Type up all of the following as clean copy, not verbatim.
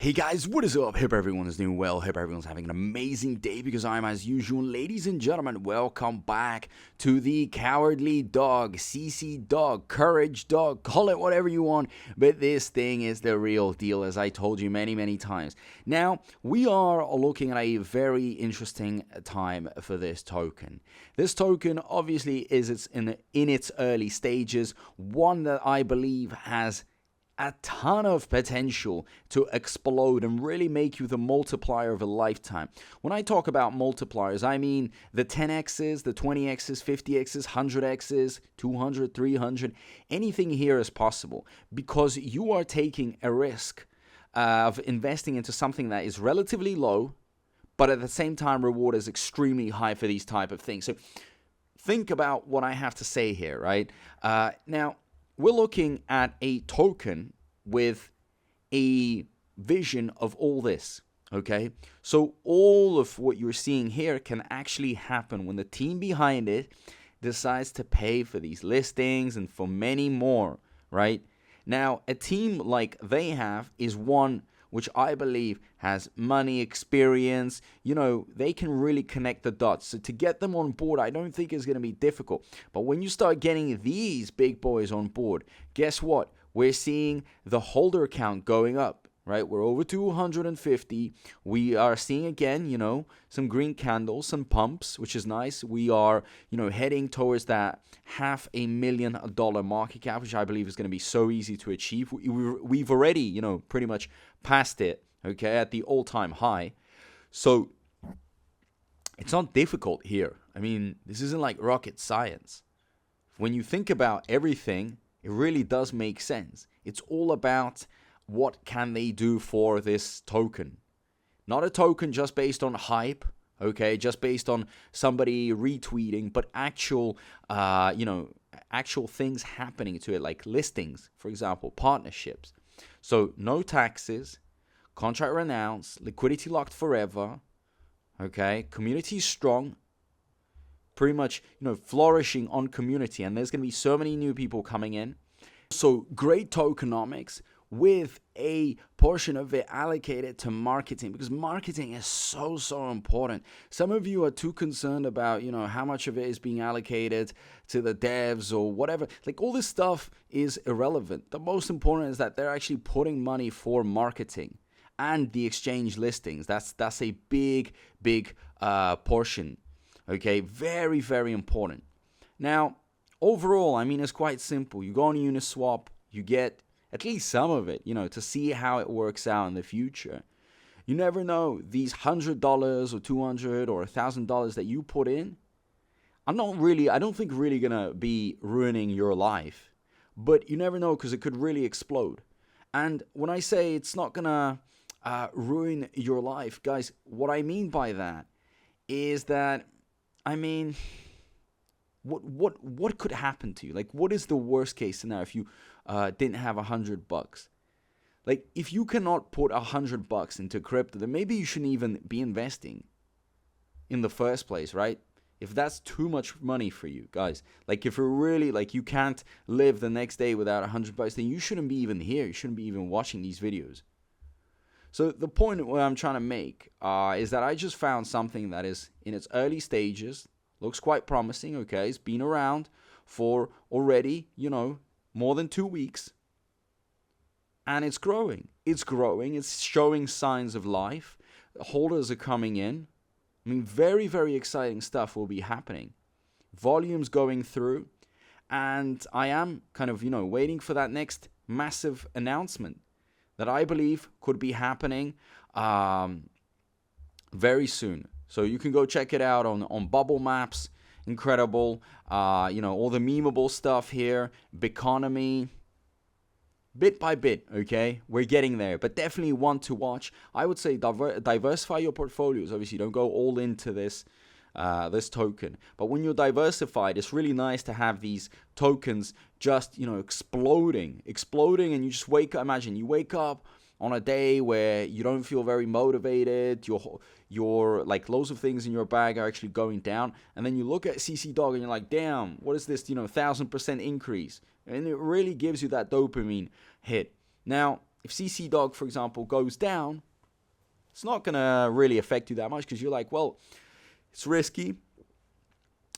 Hey guys, what is up? Hope everyone is doing well. Hope everyone's having an amazing day because I'm as usual. Ladies and gentlemen, welcome back to the Cowardly Dog, CCDOG, Courage Dog, call it whatever you want, but this thing is the real deal, as I told you many times. Now, we are looking at a very interesting time for this token. This token obviously is in its early stages, one that I believe has a ton of potential to explode and really make you the multiplier of a lifetime. When I talk about multipliers, I mean the 10x's, the 20x's, 50x's, 100x's, 200, 300. Anything here is possible because you are taking a risk of investing into something that is relatively low, but at the same time reward is extremely high for these type of things. So think about what I have to say here, right? Now, we're looking at a token with a vision of all this, okay? So all of what you're seeing here can actually happen when the team behind it decides to pay for these listings and for many more, right? Now, a team like they have is one which I believe has money, experience, they can really connect the dots. So to get them on board, I don't think it's going to be difficult. But when you start getting these big boys on board, guess what? We're seeing the holder count going up, right? We're over 250. We are seeing again, some green candles, some pumps, which is nice. We are, heading towards that $500,000 market cap, which I believe is going to be so easy to achieve. We've already, pretty much passed it, okay, at the all-time high. So it's not difficult here. I mean, this isn't like rocket science. When you think about everything, it really does make sense. It's all about what can they do for this token. Not a token just based on hype, okay, just based on somebody retweeting, but actual things happening to it, like listings, for example, partnerships. So no taxes, contract renounced, liquidity locked forever, okay, community strong, pretty much, flourishing on community, and there's going to be so many new people coming in. So great tokenomics with a portion of it allocated to marketing, because marketing is so important. Some of you are too concerned about, how much of it is being allocated to the devs or whatever. Like, all this stuff is irrelevant. The most important is that they're actually putting money for marketing and the exchange listings. That's a big portion. Okay, very important. Now, overall, I mean, it's quite simple. You go on Uniswap, you get at least some of it, to see how it works out in the future. You never know, these $100 or $200 or $1,000 that you put in, I don't think really gonna be ruining your life. But you never know, because it could really explode. And when I say it's not gonna ruin your life, guys, what I mean by that is that, I mean, what could happen to you? Like, what is the worst case scenario if you didn't have $100? Like, if you cannot put $100 into crypto, then maybe you shouldn't even be investing in the first place, right? If that's too much money for you, guys, like, if you're really, like, you can't live the next day without $100, then you shouldn't be even here. You shouldn't be even watching these videos. So the point what I'm trying to make is that I just found something that is in its early stages, looks quite promising, okay? It's been around for already, more than 2 weeks. And it's growing. It's showing signs of life. Holders are coming in. I mean, very exciting stuff will be happening. Volumes going through. And I am kind of, waiting for that next massive announcement that I believe could be happening very soon. So you can go check it out on Bubble Maps. Incredible. All the memeable stuff here. Biconomy. Bit by bit, okay? We're getting there. But definitely one to watch. I would say diversify your portfolios. Obviously, don't go all into this token. But when you're diversified, it's really nice to have these tokens just, exploding. And you just wake up. Imagine you wake up on a day where you don't feel very motivated, your like loads of things in your bag are actually going down, and then you look at CCDOG and you're like, damn, what is this, 1,000% increase? And it really gives you that dopamine hit. Now, if CCDOG, for example, goes down, it's not going to really affect you that much because you're like, well, it's risky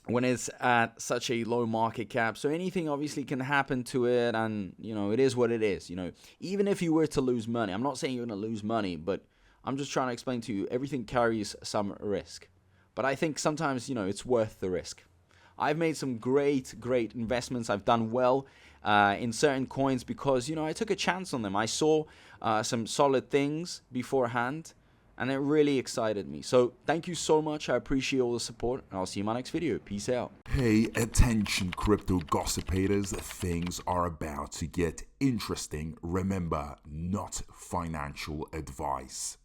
when it's at such a low market cap. So anything obviously can happen to it, and, you know, it is what it is. You know, even if you were to lose money, I'm not saying you're going to lose money, but I'm just trying to explain to you, everything carries some risk. But I think sometimes, you know, it's worth the risk. I've made some great investments. I've done well in certain coins because, you know, I took a chance on them. I saw some solid things beforehand, and it really excited me. So thank you so much. I appreciate all the support, and I'll see you in my next video. Peace out. Pay attention, crypto gossipators. Things are about to get interesting. Remember, not financial advice.